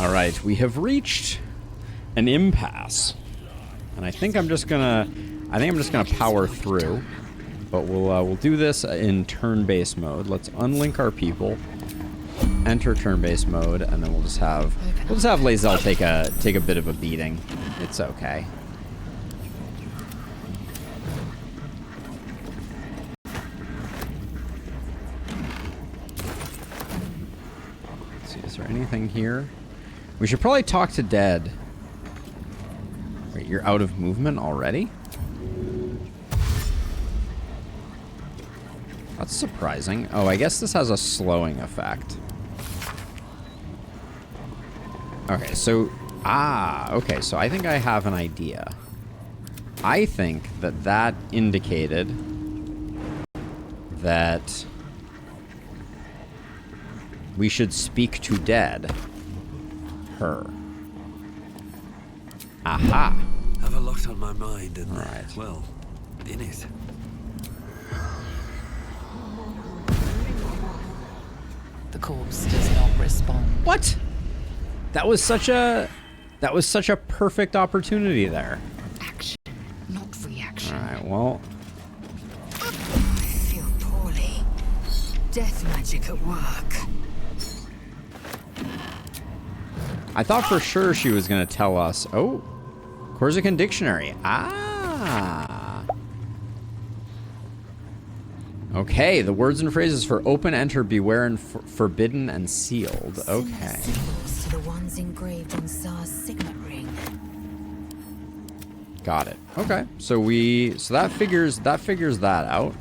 Alright, we have reached an impasse. And I think I'm just gonna power through. But we'll do this in turn-based mode. Let's unlink our people, enter turn-based mode, and then we'll just have Lae'zel take a bit of a beating. It's okay. Let's see, is there anything here? We should probably talk to Dead. Wait, you're out of movement already? That's surprising. Oh, I guess this has a slowing effect. Okay, so... okay, so I think I have an idea. I think that indicated that we should speak to Dead. Her. Aha! Have a lot on my mind and, right. Well, in it. The corpse does not respond. What? That was such a perfect opportunity there. Action, not reaction. Alright, well. I feel poorly. Death magic at work. I thought for sure she was gonna tell us. Oh, Corsican dictionary. Ah. Okay, the words and phrases for open, enter, beware, and forbidden, and sealed. Okay. Symbols to the ones engraved on Sar's signet ring. Got it. Okay, so that figures that out.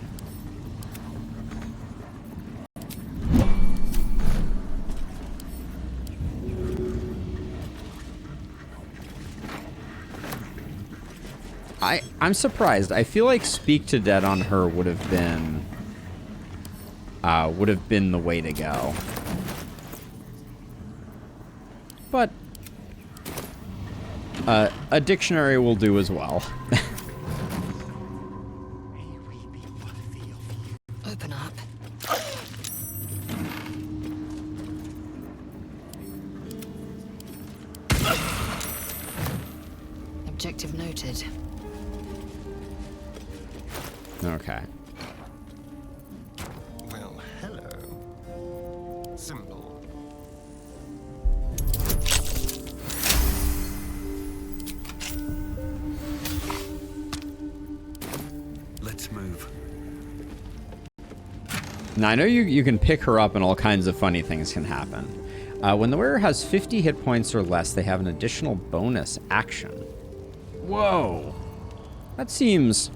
I'm surprised. I feel like Speak to Dead on her would have been the way to go. But a dictionary will do as well. Open up. Objective noted. Okay. Well, hello. Symbol. Let's move. Now, I know you can pick her up and all kinds of funny things can happen. When the wearer has 50 hit points or less, they have an additional bonus action. Whoa. That seems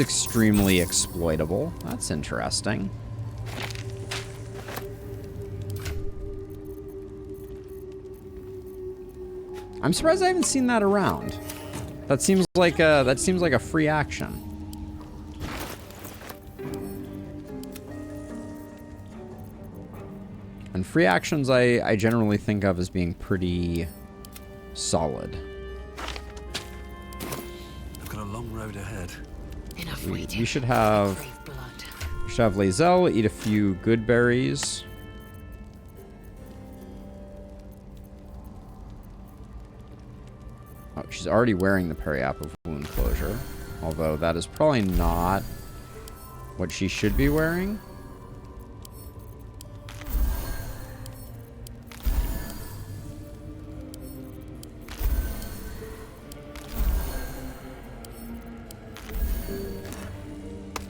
extremely exploitable. That's interesting. I'm surprised I haven't seen that around. That seems like a free action. And free actions I generally think of as being pretty solid. I've got a long road ahead. We should have Lae'zel eat a few good berries. Oh, she's already wearing the periap of wound closure, although that is probably not what she should be wearing.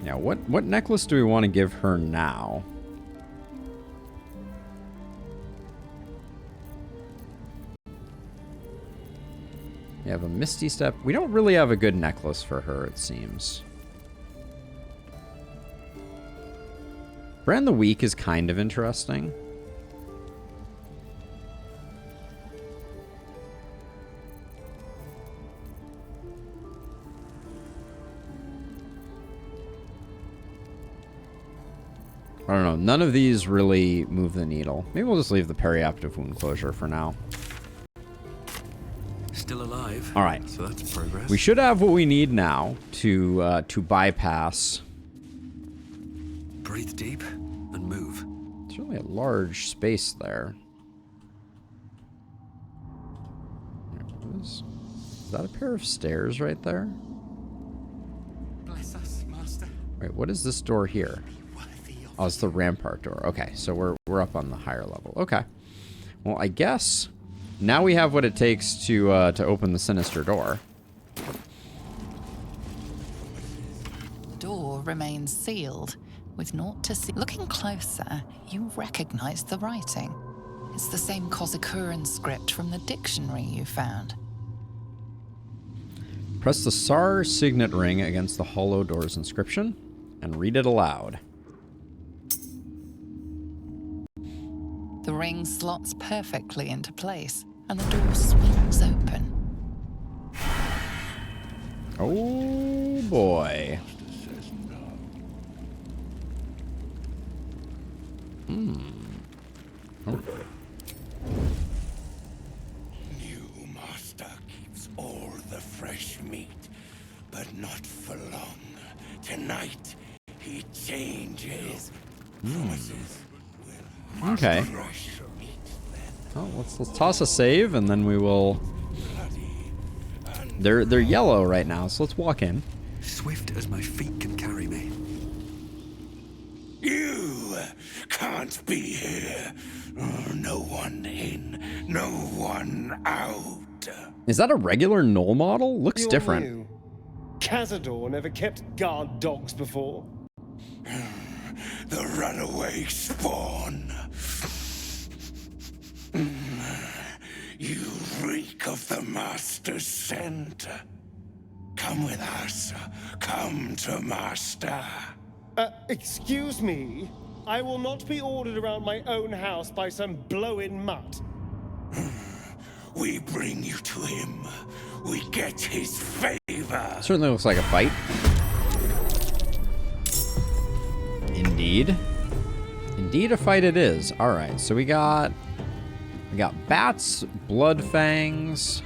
Yeah, what necklace do we want to give her now? We have a Misty Step. We don't really have a good necklace for her, it seems. Brand the Weak is kind of interesting. I don't know. None of these really move the needle. Maybe we'll just leave the periaptive wound closure for now. Still alive. All right. So that's progress. We should have what we need now to bypass. Breathe deep and move. It's really a large space there. Is that a pair of stairs right there? Bless us, Master. Wait, what is this door here? Oh, it's the rampart door. Okay, so we're up on the higher level. Okay. Well, I guess now we have what it takes to open the sinister door. Door remains sealed, with naught to see. Looking closer, you recognize the writing. It's the same Kozakuran script from the dictionary you found. Press the SAR signet ring against the hollow door's inscription and read it aloud. The ring slots perfectly into place, and the door swings open. Oh boy. Oh. New master keeps all the fresh meat, but not for long. Tonight, he changes. Promises will Okay. fresh meat then. Well, let's toss a save and then we will. Bloody and They're yellow right now, so let's walk in. Swift as my feet can carry me. you can't be here. No one in, no one out. Is that a regular Knoll model? Looks You're different. new. Cazador never kept guard dogs before. The runaway spawn. You reek of the master's scent. Come with us. Come to master. Excuse me? I will not be ordered around my own house by some blow-in mutt. We bring you to him. We get his favor. Certainly looks like a fight. Indeed. Indeed a fight it is. Alright, so we got bats, blood fangs.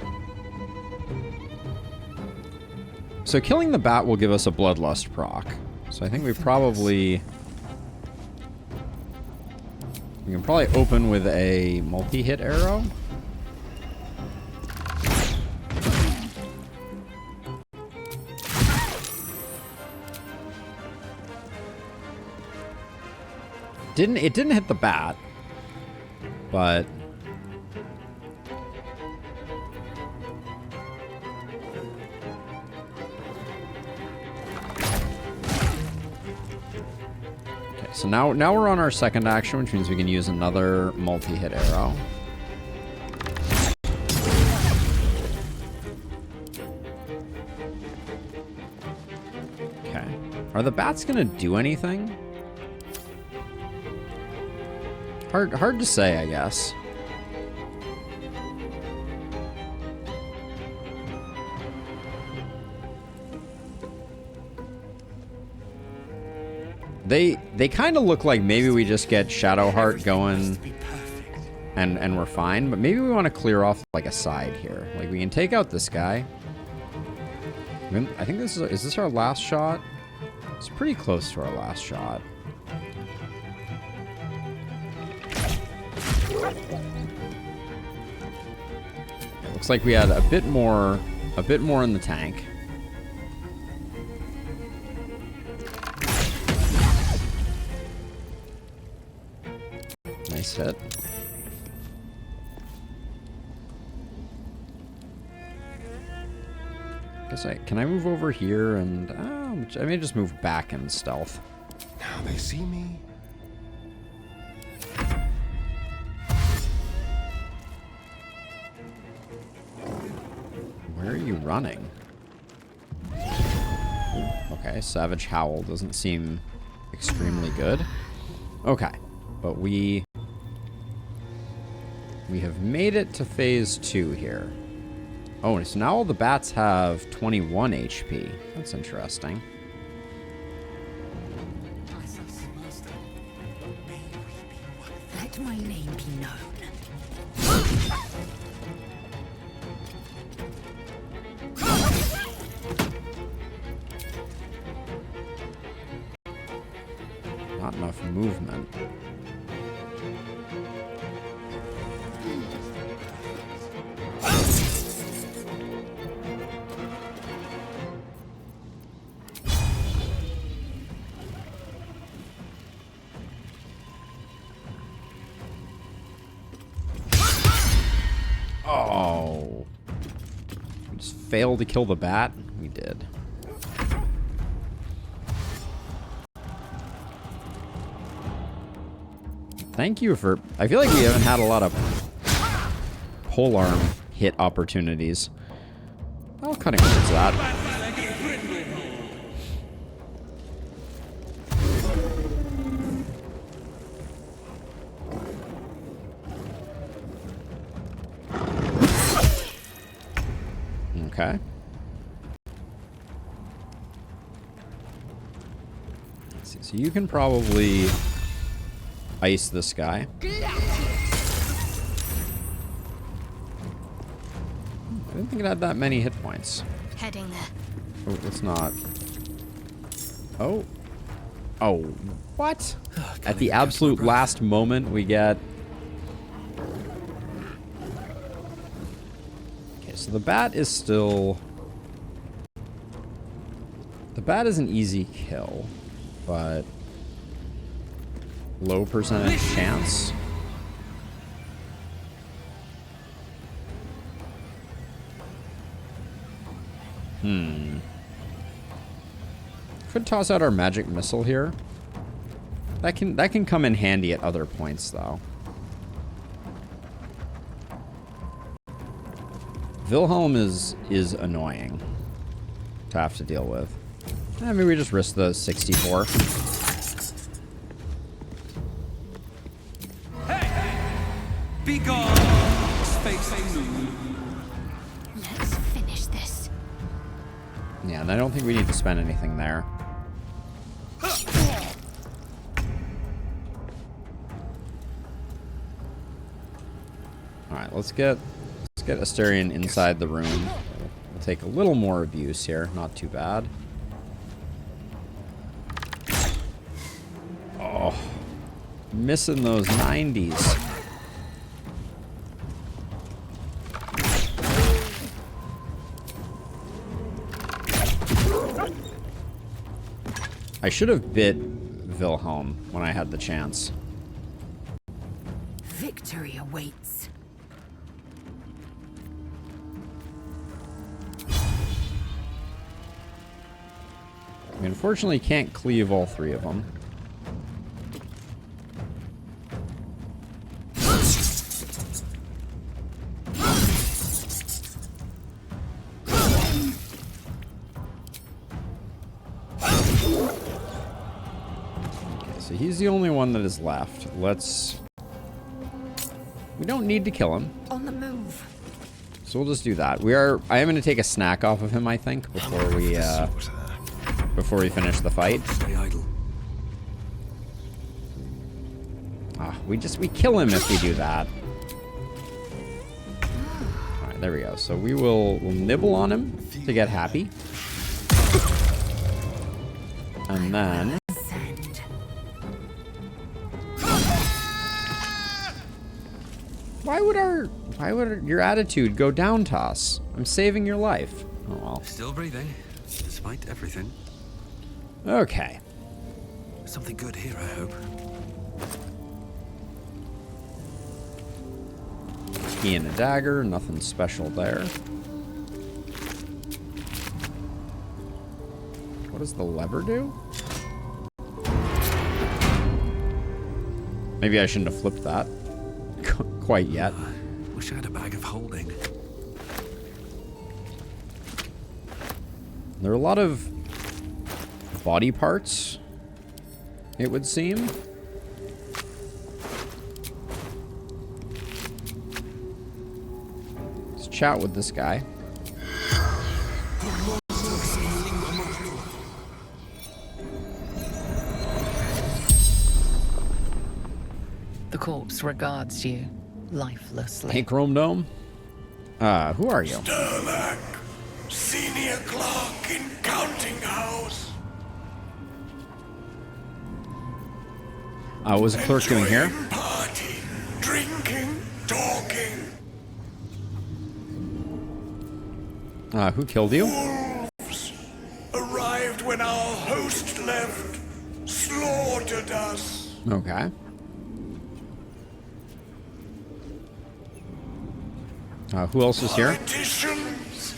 So killing the bat will give us a bloodlust proc. So I think we can probably open with a multi-hit arrow. It didn't hit the bat, but okay, so now we're on our second action, which means we can use another multi-hit arrow. Okay. Are the bats gonna do anything? Hard to say, I guess. They kind of look like maybe we just get Shadowheart going and we're fine, but maybe we want to clear off like a side here. Like we can take out this guy. I think is this our last shot? It's pretty close to our last shot. It looks like we had a bit more in the tank. Nice hit. Can I move over here and I may just move back in stealth. Now they see me. Where are you running? Ooh, okay, Savage Howl doesn't seem extremely good. Okay, but we have made it to phase 2 here. Oh, so now all the bats have 21 HP. That's interesting. Let my name be known. Not enough movement. fail to kill the bat? We did. Thank you for... I feel like we haven't had a lot of polearm hit opportunities. Oh, cutting towards that. Okay. Let's see. So you can probably ice this guy. I didn't think it had that many hit points. Heading there. Oh, it's not. Oh. Oh, what? At the absolute last moment, we get... Okay, so the bat is still... The bat is an easy kill, but... Low percentage chance. Could toss out our magic missile here. That can come in handy at other points though. Wilhelm is annoying to have to deal with. Maybe we just risk the 64. Be gone, space moon. Let's finish this. Yeah, and I don't think we need to spend anything there. Alright, let's get Asterion inside the room. We'll take a little more abuse here, not too bad. Oh, missing those 90s. I should have bit Wilhelm when I had the chance. Victory awaits. We unfortunately can't cleave all three of them. So he's the only one that is left. Let's... We don't need to kill him. On the move. So we'll just do that. I am going to take a snack off of him, I think, before we finish the fight. Stay idle. We kill him if we do that. Alright, there we go. So we'll nibble on him to get happy. And then... Why would your attitude go down, Toss? I'm saving your life. Oh well. Still breathing, despite everything. Okay. Something good here, I hope. Key and a dagger, nothing special there. What does the lever do? Maybe I shouldn't have flipped that quite yet. Wish I had a bag of holding. There are a lot of body parts, it would seem. Let's chat with this guy. The corpse regards you lifelessly. Hey, Chrome Dome. Who are you? Sturlack, senior clerk in counting house. What's the clerk doing here? Enjoying party, drinking, talking. Who killed you? Wolves arrived when our host left, slaughtered us. Okay. Who else is here? Politicians,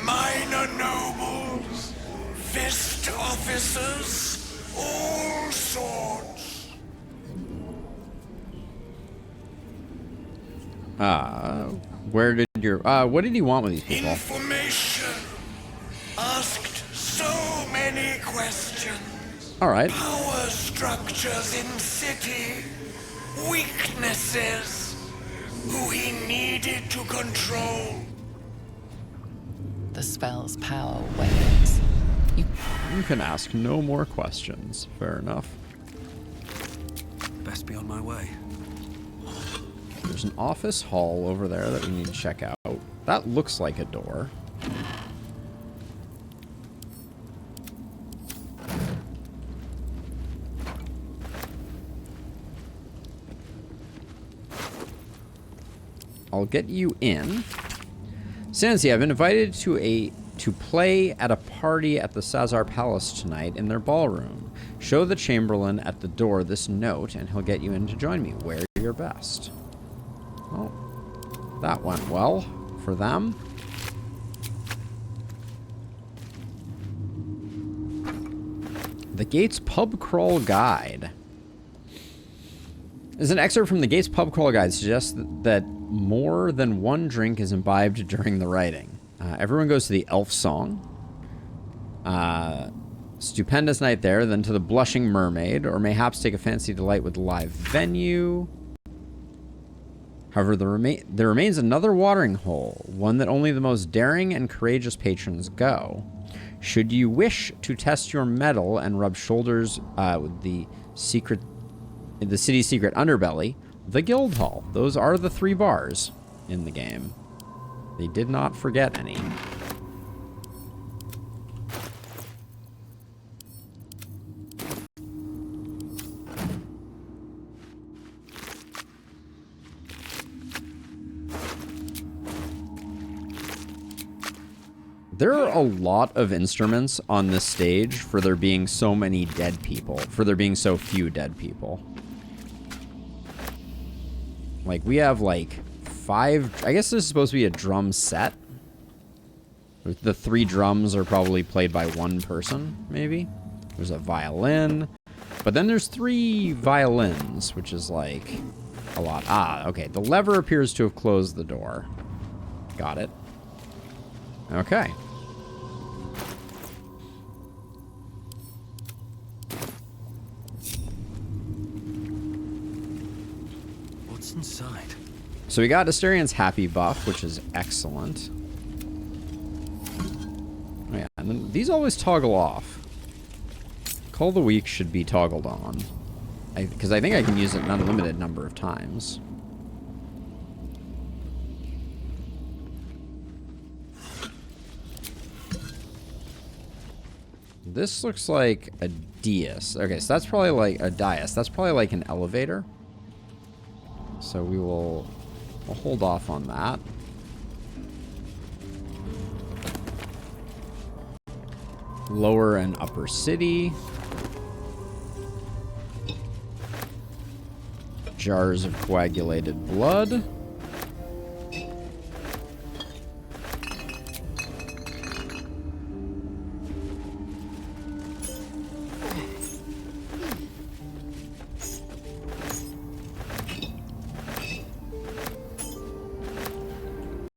minor nobles, fist officers, all sorts. Where did your... what did he want with these people? Information. Asked so many questions. All right. Power structures in city. Weaknesses. Who he needed to control. The spell's power wanes. You can ask no more questions. Fair enough. Best be on my way. There's an office hall over there that we need to check out. That looks like a door. I'll get you in. Sansi, I've been invited to play at a party at the Cazador Palace tonight in their ballroom. Show the Chamberlain at the door this note, and he'll get you in to join me. Wear your best. Oh, that went well for them. The Gates Pub Crawl Guide. There's an excerpt from the Gates Pub Crawl Guide suggests that more than one drink is imbibed during the writing. Everyone goes to the Elf Song. Stupendous night there, then to the Blushing Mermaid, or mayhaps take a fancy delight with the live venue. However, there remains another watering hole, one that only the most daring and courageous patrons go. Should you wish to test your mettle and rub shoulders with the city's secret underbelly, the Guildhall. Those are the 3 bars in the game. They did not forget any. There are a lot of instruments on this stage for there being so many dead people, for there being so few dead people. Like, we have, like, 5... I guess this is supposed to be a drum set. The 3 drums are probably played by one person, maybe. There's a violin. But then there's 3 violins, which is, like, a lot. Ah, okay. The lever appears to have closed the door. Got it. Okay. What's inside? So we got Asterian's happy buff, which is excellent. Oh yeah, and then these always toggle off. Call the Weak should be toggled on. Because I think I can use it an unlimited number of times. This looks like a dais. Okay, so that's probably like a dais. That's probably like an elevator. So we'll hold off on that. Lower and upper city. Jars of coagulated blood.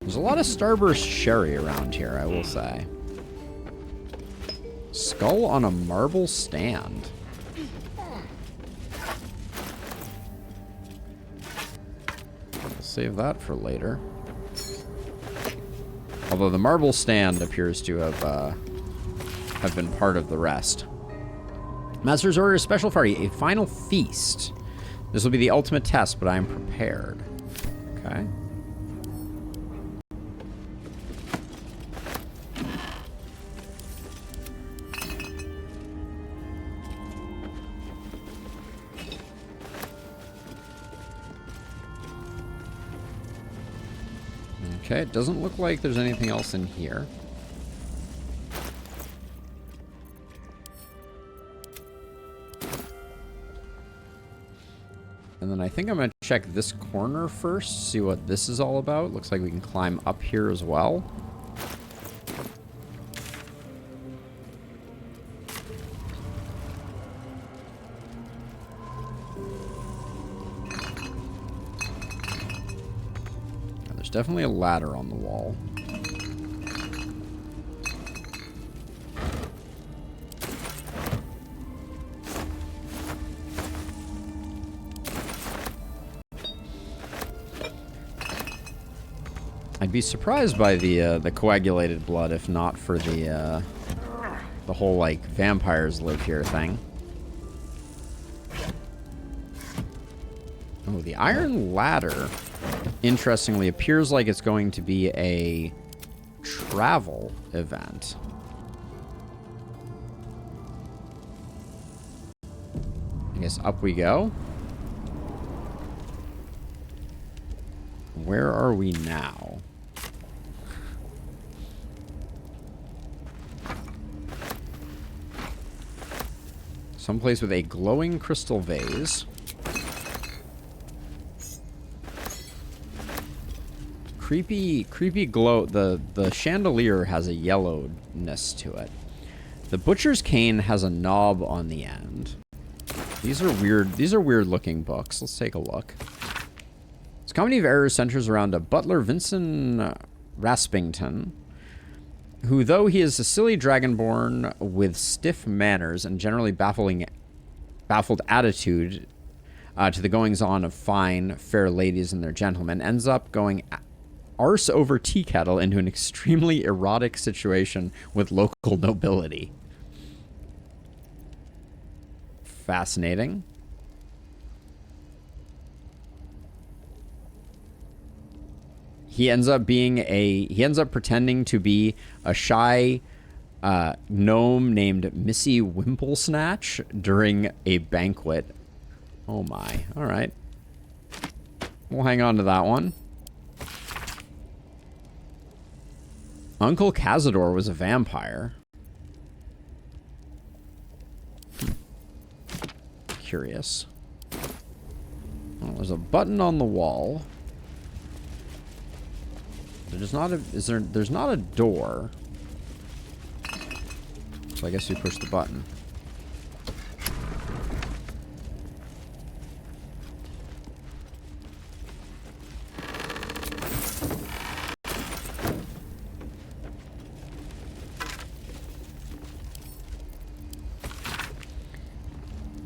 There's a lot of Starburst sherry around here, I will say. Skull on a marble stand. We'll save that for later. Although the marble stand appears to have been part of the rest. Master's order special party, a final feast. This will be the ultimate test, but I am prepared. Okay. Okay, it doesn't look like there's anything else in here. And then I think I'm going to check this corner first, see what this is all about. Looks like we can climb up here as well. definitely a ladder on the wall. I'd be surprised by the coagulated blood if not for the whole, like, vampires live here thing. Oh, the iron ladder, interestingly, appears like it's going to be a travel event. I guess up we go. Where are we now? Someplace with a glowing crystal vase. Creepy glow. The chandelier has a yellowness to it. The butcher's cane has a knob on the end. These are weird looking books. Let's take a look. This comedy of errors centers around a butler, Vincent Raspington, who, though he is a silly dragonborn with stiff manners and generally baffled attitude to the goings-on of fine, fair ladies and their gentlemen, ends up going arse over tea kettle into an extremely erotic situation with local nobility. Fascinating. He ends up pretending to be a shy gnome named Missy Wimplesnatch during a banquet. Oh my. All right. We'll hang on to that one. Uncle Cazador was a vampire. Curious. Well, there's a button on the wall. There's not a door. So I guess we push the button.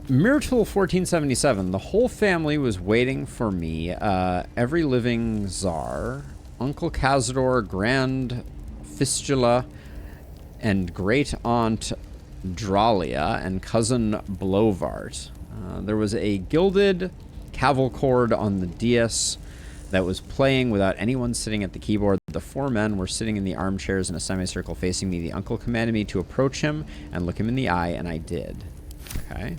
Myrtle 1477. The whole family was waiting for me. Every living czar, Uncle Cazador, Grand Fistula, and great aunt Dralia, and cousin Blovart. There was a gilded cavalcade on the dais that was playing without anyone sitting at the keyboard. The four men were sitting in the armchairs in a semicircle facing me. The uncle commanded me to approach him and look him in the eye, and I did. Okay.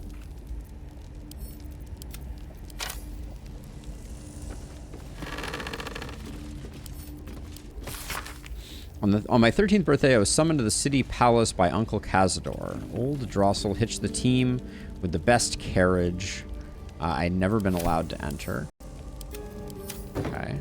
On my 13th birthday, I was summoned to the city palace by Uncle Cazador. Old Drossel hitched the team with the best carriage. I'd never been allowed to enter. Okay.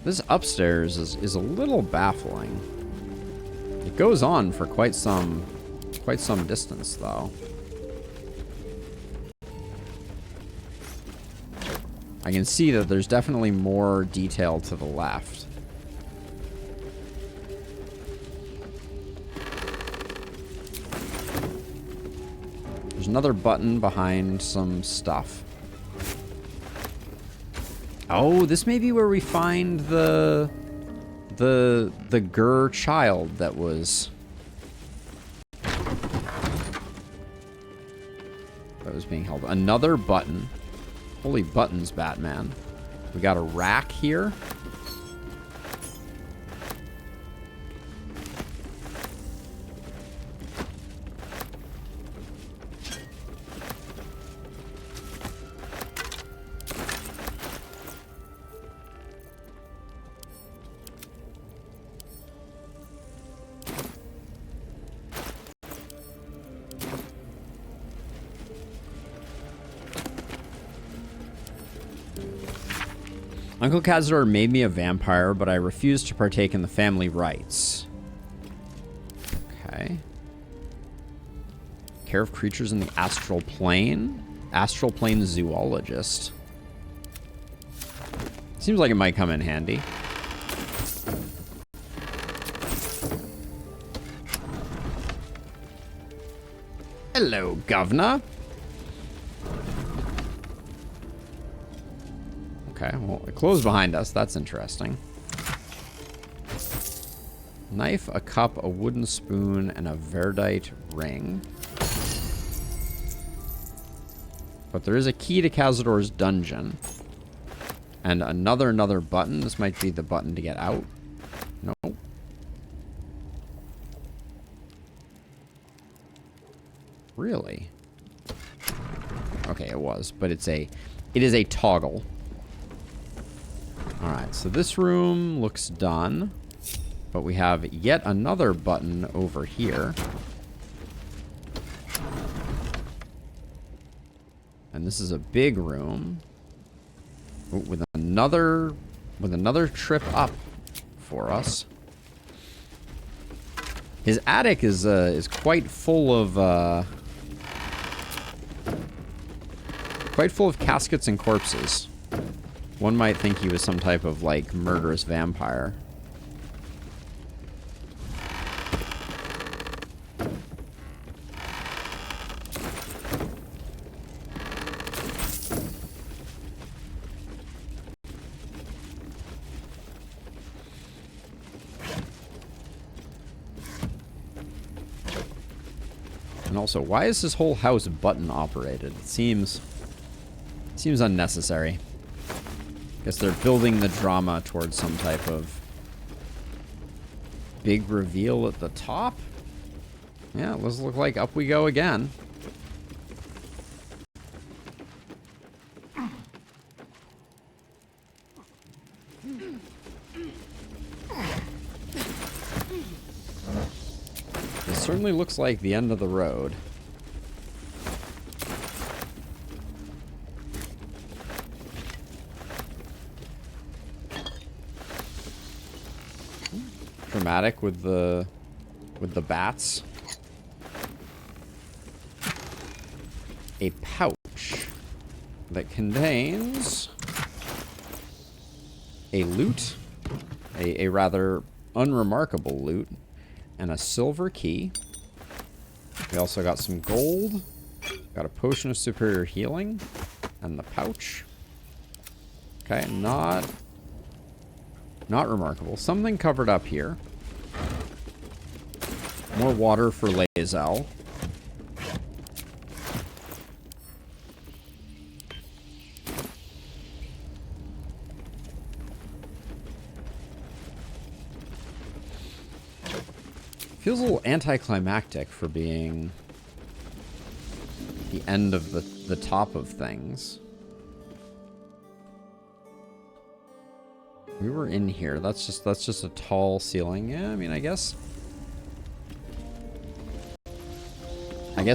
This upstairs is a little baffling. It goes on for quite some distance, though. I can see that there's definitely more detail to the left. There's another button behind some stuff. Oh, this may be where we find the Gur child that was being held. Another button. Holy buttons, Batman. We got a rack here. Uncle Cazador made me a vampire, but I refused to partake in the family rites. Okay. Care of creatures in the astral plane? Astral plane zoologist. Seems like it might come in handy. Hello, governor. Okay, well, it closed behind us. That's interesting. Knife, a cup, a wooden spoon, and a verdite ring. But there is a key to Cazador's dungeon. And another button. This might be the button to get out. No. Really? Okay, it was, but it is a toggle. Alright, so this room looks done. But we have yet another button over here. And this is a big room. Ooh, with another trip up for us. His attic is quite full of caskets and corpses. One might think he was some type of, like, murderous vampire. And also, why is this whole house button operated? It seems unnecessary. Guess they're building the drama towards some type of big reveal at the top. Yeah, it does look like up we go again. This certainly looks like the end of the road. Dramatic with the bats. A pouch that contains a loot, a rather unremarkable loot, and a silver key. We also got some gold, got a potion of superior healing, and the pouch. Okay, not remarkable. Something covered up here. More water for Lae'zel. Feels a little anticlimactic for being the end of the top of things. We were in here. That's just a tall ceiling. Yeah, I mean, I guess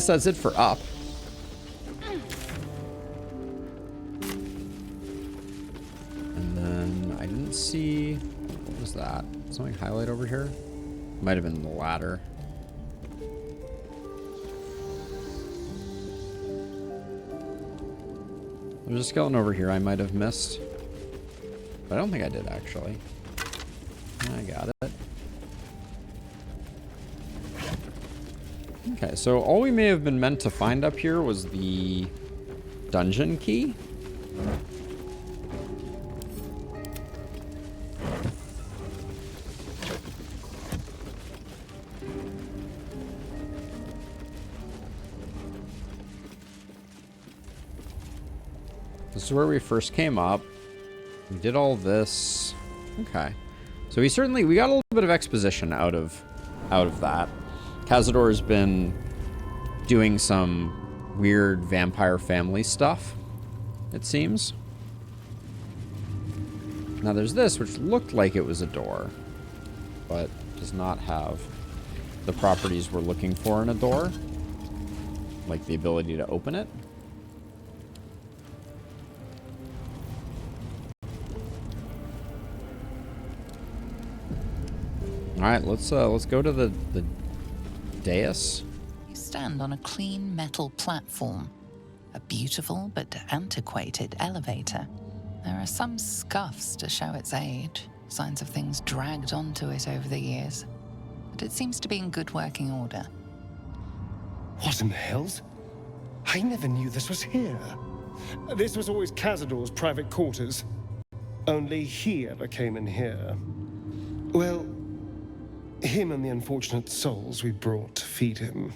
that's it for up. And then I didn't see, what was that? Something highlight over here? Might have been the ladder. There's a skeleton over here I might have missed. But I don't think I did, actually. I got it. Okay, so all we may have been meant to find up here was the dungeon key. This is where we first came up. We did all this. Okay. So we got a little bit of exposition out of that. Cazador has been doing some weird vampire family stuff, it seems. Now there's this, which looked like it was a door, but does not have the properties we're looking for in a door, like the ability to open it. right, let's go to the dais. You stand on a clean metal platform, a beautiful but antiquated elevator. There are some scuffs to show its age, signs of things dragged onto it over the years, but it seems to be in good working order. What in the hells? I never knew this was here. This was always Cazador's private quarters. Only he ever came in here. Well, him and the unfortunate souls we brought to feed him.